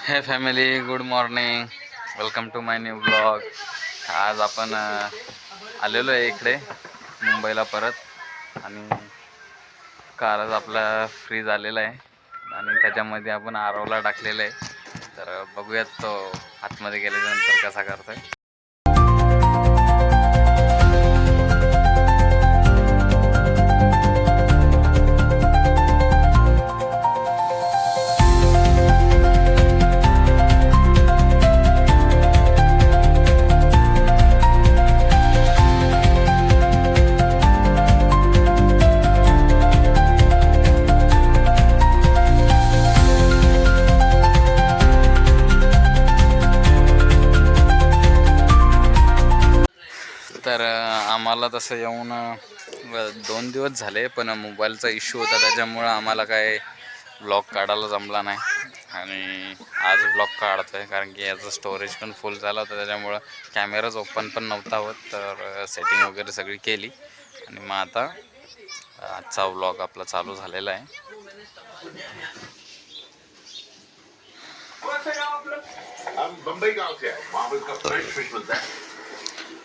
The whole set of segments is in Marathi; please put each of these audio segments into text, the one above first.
हे family, good morning. Welcome to my new blog. आज आपण आलेलो आहे इकडे मुंबईला परत, आणि कारच आपला फ्री झालेला आहे आणि त्याच्यामध्ये आपण आरवला टाकलेलं आहे. तर बघूयात तो आतमध्ये गेल्यानंतर कसा करतोय. तर आम्हाला तसं येऊन 2 दिवस झाले, पण मोबाईलचा इश्यू होता त्याच्यामुळं आम्हाला काय ब्लॉग काढायला जमला नाही. आणि आज ब्लॉग काढतो आहे कारण की याचं स्टोरेज पण फुल झालं होतं, त्याच्यामुळं कॅमेराच ओपन पण नव्हता होत. तर सेटिंग वगैरे सगळी केली आणि मग आता आजचा ब्लॉग आपला चालू झालेला आहे.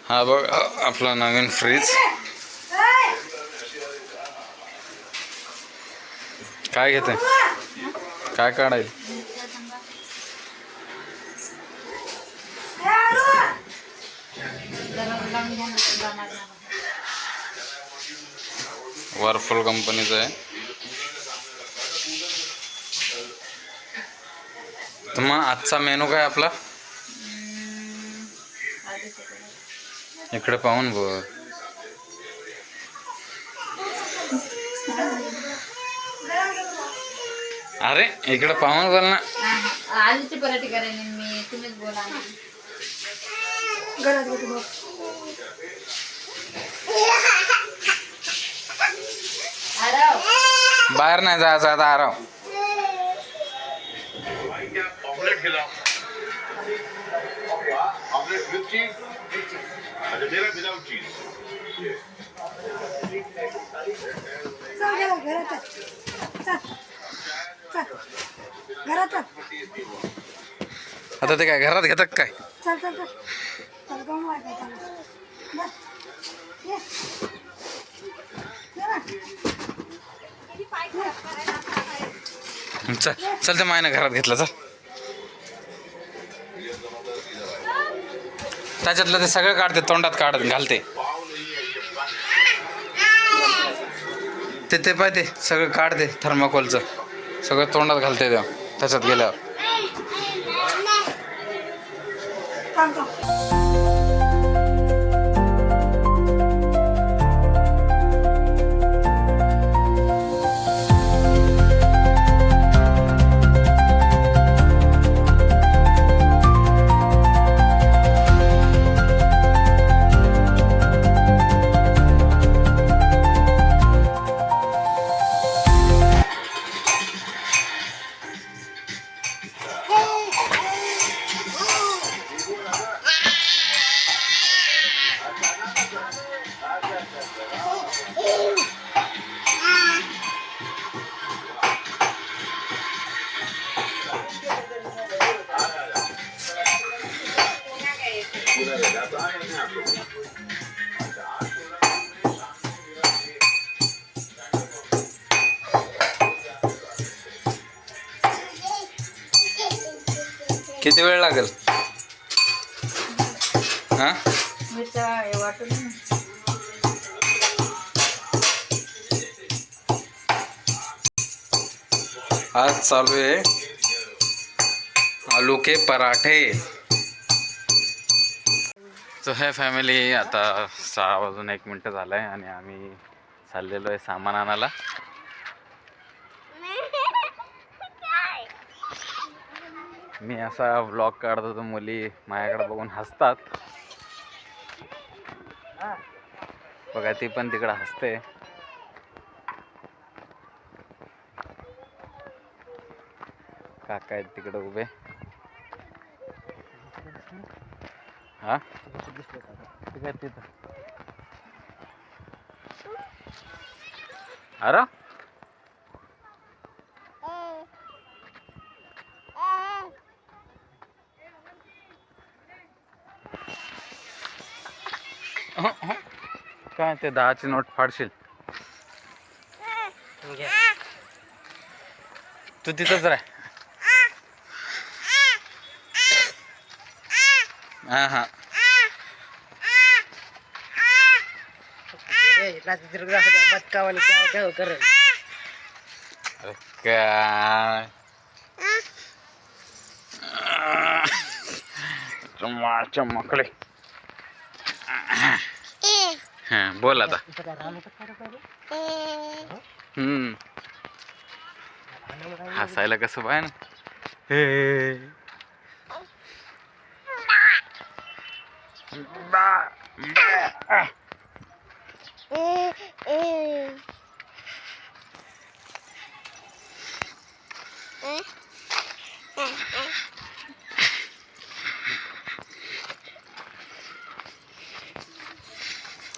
हा बघ आपला नवीन फ्रीज. काय घेते, काय काढायचं? वर्फुल कंपनीचं आहे. तर मग आजचा मेनू काय आपला? इकडे पाहून बोल. अरे इकडे पाहून बोल ना. आलूची पराठी करेन मी, तुम्हीच बोला. बाहेर नाही जायचं आता आराम. ऑमलेट खिलाओ. ऑमलेट विथ चीज. अच्छा मेरा विदाउट चीज. आता ते काय घरात घेतात काय? चल चल, ते मायनं घरात घेतलं. चल त्याच्यातलं ते सगळं काढते, तोंडात काढत घालते. ते पाहिजे सगळं काढते, थर्माकोलचं सगळं तोंडात घालते त्याच्यात गेल्यावर. किती वेळ लागेल? हा आज चालू आहे आलू के पराठे. तो है फॅमिली, आता 6 वाजून 1 मिनिट झालंय आणि आम्ही चाललेलो आहे सामान आणायला. मी असा व्लॉग काढतो तर मुली माझ्याकडे बघून हसतात. बघा ती पण तिकडं हसते. काका आहेत तिकडे उभे. हा अरे काय ते 10ची नोट फाडशील तू तिथंच राह. हा हा बचकावानी काय कर अरे काय माझ्या मकडे. हा बोल आता. हसायला कसं पाय ना. हे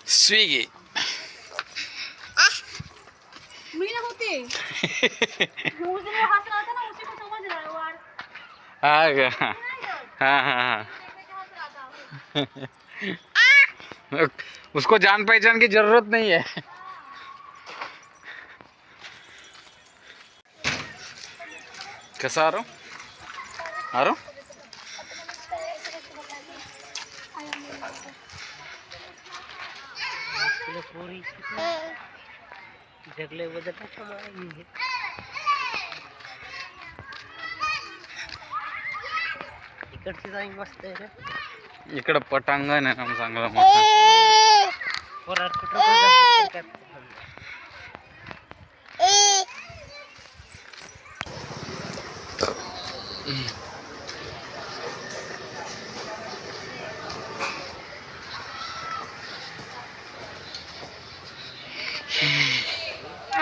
स्विगी हाँ उसको जान पहचान की जरूरत नहीं है. कैसा आ रहा हूँ जगले बदल इकडची जाई मस्त आहे रे. इकडं पटांगण आहे ना चांगलं मोठं. पोरात कुठं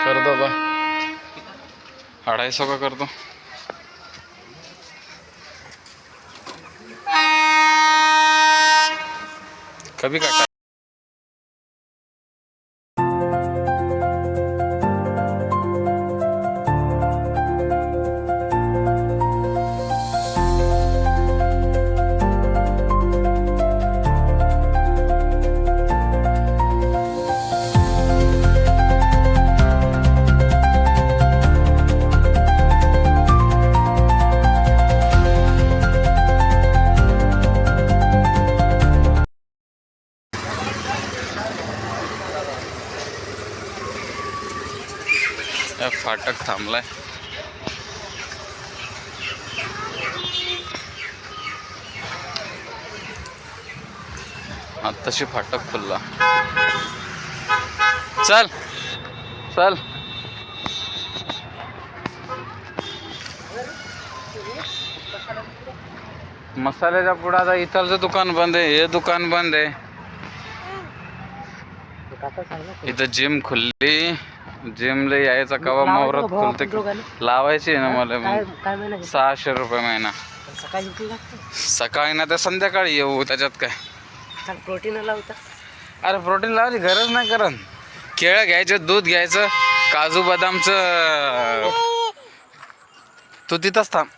कर दो बा 250 का कर दो. कभी काटा फाटक थांबलाय. आत्ताशी फाटक खुलला. चल चल मसाल्याच्या पुढं इथलचं दुकान बंद आहे. हे दुकान बंद आहे. इथं जिम खुलली. जिमला यायचा कवा मुहूर्त खुलते. लावायची आहे ना मला 600 रुपये महिना. सकाळी ना तर संध्याकाळी येऊ त्याच्यात काय. प्रोटीन लावता. अरे प्रोटीन लावायची गरज नाही करत. केळं घ्यायचं दूध घ्यायचं काजू बदामचं. तू तिथंच थांब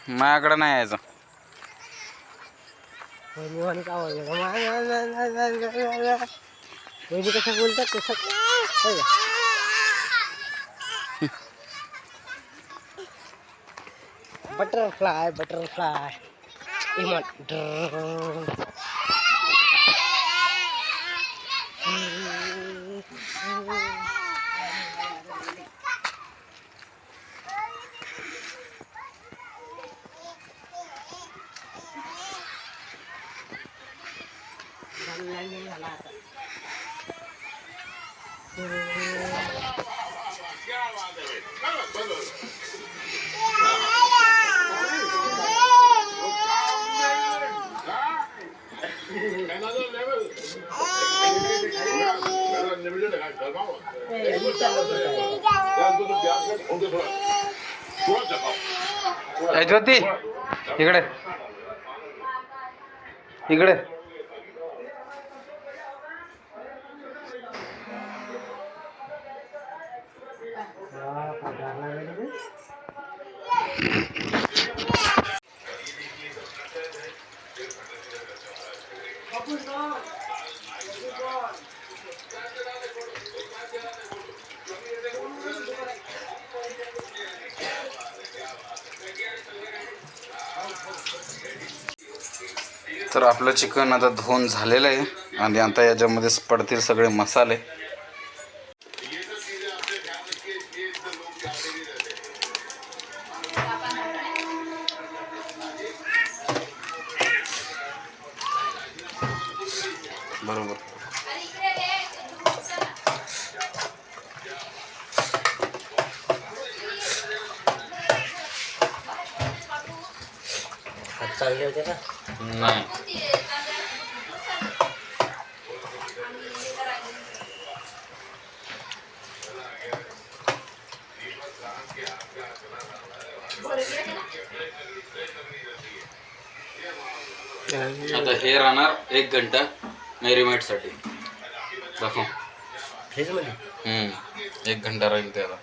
माझ्याकडं नाही यायचं. कसं बोलतात तसं बटरफ्लाय बटरफ्लाय ज्योती इकडे इकडे. तर आपलं चिकन आता धुवून झालेलं आहे आणि आता याच्यामध्ये पडतील सगळे मसाले. बरोबर. हात चांगले होते का? नाही. आता हे राहणार 1 घंटा मॅरिनेटसाठी. दाखव. फ्रीजमध्ये 1 घंटा राहील त्याला.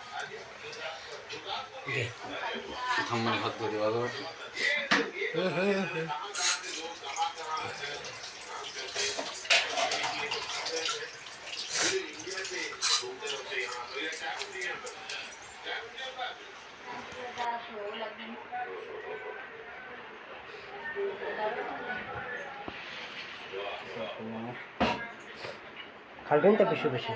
घे. थांब मला हात धुते वाजव. खाली त्या पिशवी पिशवी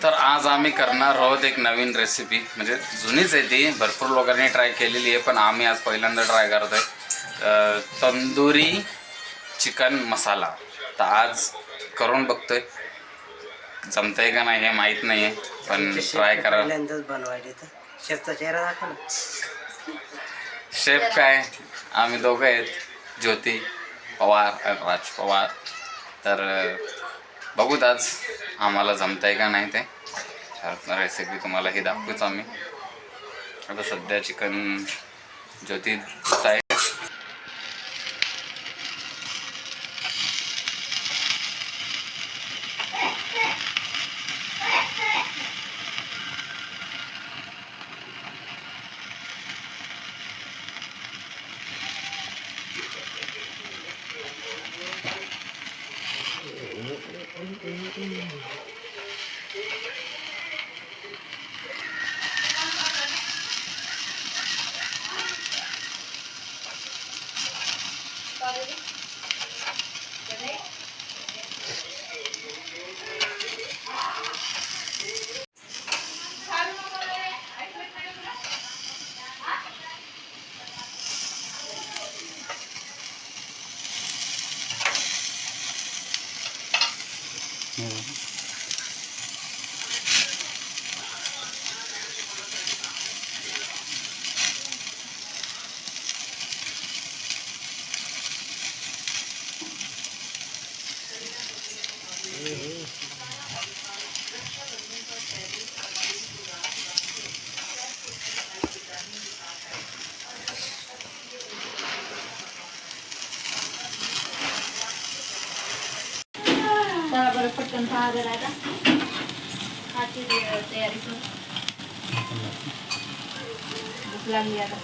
तर आज आम्ही करणार आहोत एक नवीन रेसिपी. म्हणजे जुनीच आहे ती, भरपूर लोकांनी ट्राय केलेली आहे, पण आम्ही आज पहिल्यांदा ट्राय करतो आहे तंदुरी चिकन मसाला. तर आज करून बघतोय, जमतंय का नाही हे माहीत नाही आहे, पण ट्राय करा. पहिल्यांदाच बनवायचे तर शेफचा चेहरा दाखवा ना. शेफ काय, आम्ही दोघं आहेत, ज्योती पवार आणि राज पवार. तर बघूत आज आम्हाला जमतंय का नाही ते. रेसिपी तुम्हाला ही दाखवूच आम्ही. आता सध्या चिकन ज्योती धुत आहे. चला बरं पटकन पहा जरा आता. खायची तयारी करू. भूक लागली आता.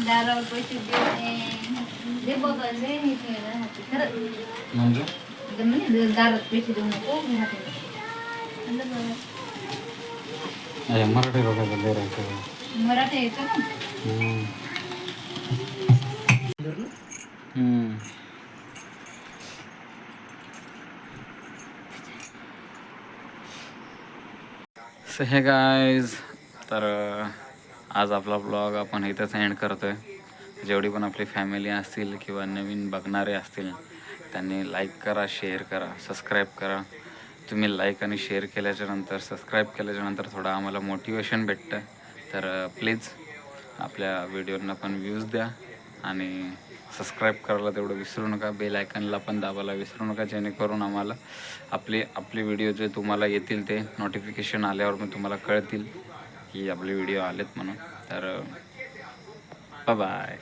दारावर पैसे दे बघा दे खरं म्हणजे दारात पैसे देऊ नको मी हाते मराठी लोकांचं लय राहायचं. मराठी यायचं ना. सो हे गाईज, तर आज आपला ब्लॉग आपण इथंच एंड करतो आहे. जेवढी पण आपली फॅमिली असतील किंवा नवीन बघणारे असतील त्यांनी लाईक करा, शेअर करा, सबस्क्राईब करा. तुम्ही लाईक आणि शेअर केल्याच्यानंतर, सबस्क्राईब केल्याच्यानंतर थोडं आम्हाला मोटिवेशन भेटतं. तर प्लीज आपल्या व्हिडिओंना पण व्ह्यूज द्या आणि सबस्क्राईब करायला तेवढं विसरू नका. बेल आयकनला पण दाबायला विसरू नका, जेणेकरून आम्हाला आपले व्हिडिओ जे तुम्हाला येतील ते नोटिफिकेशन आल्यावर मग तुम्हाला कळतील की आपले व्हिडिओ आलेत म्हणून. तर बाय.